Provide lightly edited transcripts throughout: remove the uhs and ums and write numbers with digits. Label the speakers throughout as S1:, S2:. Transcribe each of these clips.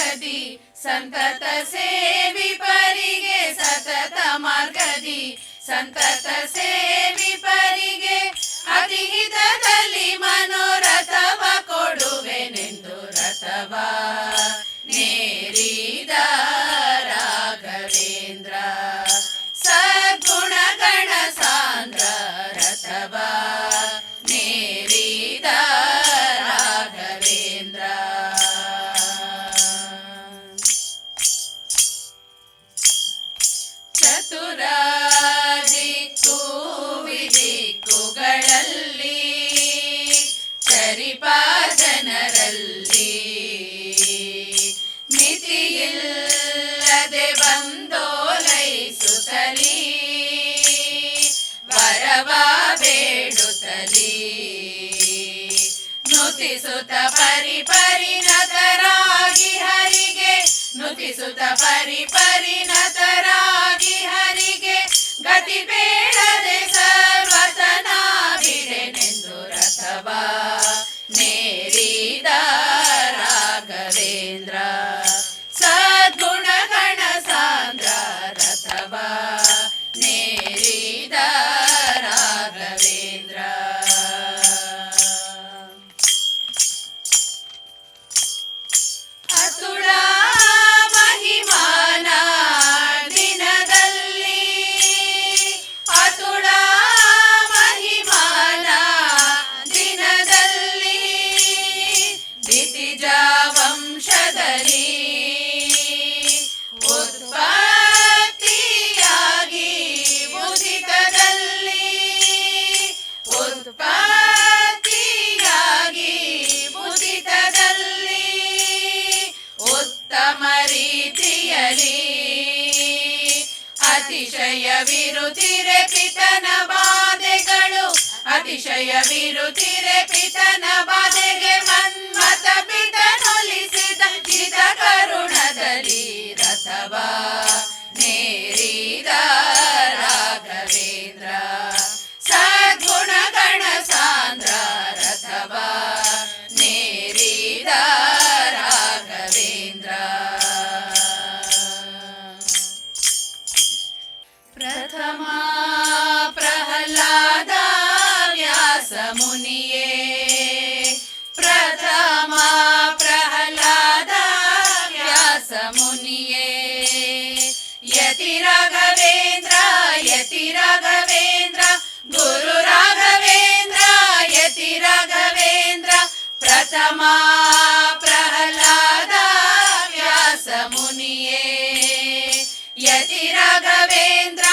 S1: ಮಾರ್ಗದಿ ಸಂತತ ಸೇವಿಪರಿಗೆ ಸತತ ಮಾರ್ಗದಿ ಸಂತತ ಸೇವಿಪರಿಗೆ ಅತಿಹಿತದಲ್ಲಿ ಮನೋರಥವ ಕೊಡುವೆನೆಂದು ರಥವ ನೇರಿದ ರಾಘವೇಂದ್ರ ಸದ್ಗುಣಗಣ ಸಾಂದ್ರ ರಥವ ನೇರಿದ ರಾಘವೇಂದ್ರ. ಚತುರ ದಿಕ್ಕು ವಿದಿಕ್ಕುಗಳಲ್ಲಿ ಚರಿಪ ಜನರಲ್ಲಿ ಮಿತಿಯಿಲ್ಲದೆ ಬಂದೋಲೈಸುತ್ತಲೀ ವರವ ಬೇಡುತ್ತಲೀ ನುತಿಸುತ್ತ ಪರಿಪರಿಣತರಾಗಿ ಹರಿಗೆ ನುತಿಸುತ್ತ ಪರಿಪರಿಣತರಾಗಿ ಹರಿಗೆ ಗತಿ ಬೇಡದೆ ಸರ್ವತನ ಬಿಡೆನೆಂದು ರಥವ ನೇರಿದ ರಾಘವೇಂದ್ರ ಸದ್ಗುಣಗಣ ಸಾಂದ್ರ ರಥವ ನೇರಿದ ರಾಘವೇಂದ್ರ. ಅತುಳ ಮಹಿಮಾನ ದಿನದಲ್ಲಿ ಅತುಳ ಮಹಿಮಾನ ದಿನದಲ್ಲಿ ದಿತಿಜ ವಂಶದಲ್ಲಿ ಉತ್ಪತ್ತಿಯಾಗಿ ಉದಿತದಲ್ಲಿ ಉತ್ಪತ್ತಿಯಾಗಿ ಉದಿತದಲ್ಲಿ ಉತ್ತಮ ರೀತಿಯಲ್ಲಿ ಅತಿಶಯವಿರುತ್ತಿರೆ ಪಿತನ ಬಾಧೆಗಳು ಅತಿಶಯವಿರುತ್ತಿರೆ ಪಿತನ ಬಾಧೆಗೆ ಮನ್ಮಥ ಪಿತನೊಲಿಸಿದ ಚಿತ ಕರುಣದಲ್ಲಿ ರಥವ ನೇರಿದ ರಾಘವೇಂದ್ರ ಸದ್ಗುಣಗಣ ಸಾಂದ್ರ ರಥವ ನೇರಿದ ರಾಘವೇಂದ್ರ. ಪ್ರಥಮ ಪ್ರಹ್ಲಾದ ವ್ಯಾಸ ಮುನಿಯೇ ಪ್ರಥಮ ಪ್ರಹ್ಲಾದ ವ್ಯಾಸ ಮುನಿಯೇ ಯತಿ ರಾಘವೇಂದ್ರ ಯತಿ ರಾಘವೇಂದ್ರ ಗುರು ರಾಘವೇಂದ್ರ ಯತಿ ರಾಘವೇಂದ್ರ ಪ್ರಥಮ ಪ್ರಹ್ಲಾದ ವ್ಯಾಸ ಮುನಿಯೇ ಯತಿ ರಾಘವೇಂದ್ರ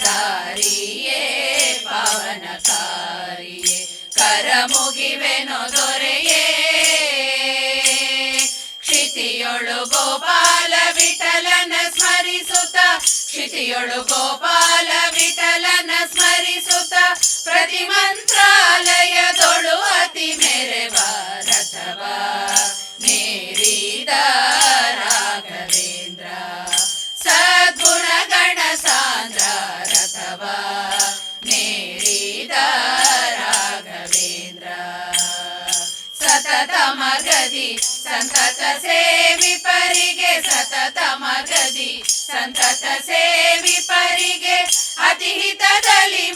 S1: ಪತಿತೋದ್ಧಾರಿಯೇ ಪಾವನಕಾರಿಯೇ ಕರ ಮುಗಿವೆನೋ ದೊರೆಯೇ ಕ್ಷಿತಿಯೊಳು ಗೋಪಾಲ ವಿಠಲನ ಸ್ಮರಿಸುತ್ತ ಕ್ಷಿತಿಯೊಳು ಗೋಪಾಲ ವಿಠಲನ ಸ್ಮರಿಸುತ್ತ ಪ್ರತಿ ಮಂತ್ರಾಲಯದೊಳು ಅತಿ ಮೆರೆವ ರಥವ ನೇರಿದ ರಾಘವೇಂದ್ರ ಸದ್ಗುಣಗಣ ಸಾಂದ್ರ ರಥವ ನೇರಿದ ರಾಘವೇಂದ್ರ. ಸತತ ಮಾರ್ಗದಿ ಸಂತತ ಸೇವಿಪರಿಗೆ ಸತತ ಮಾರ್ಗದಿ ಸಂತತ ಸೇವಿಪರಿಗೆ ಅತಿಹಿತದಲ್ಲಿ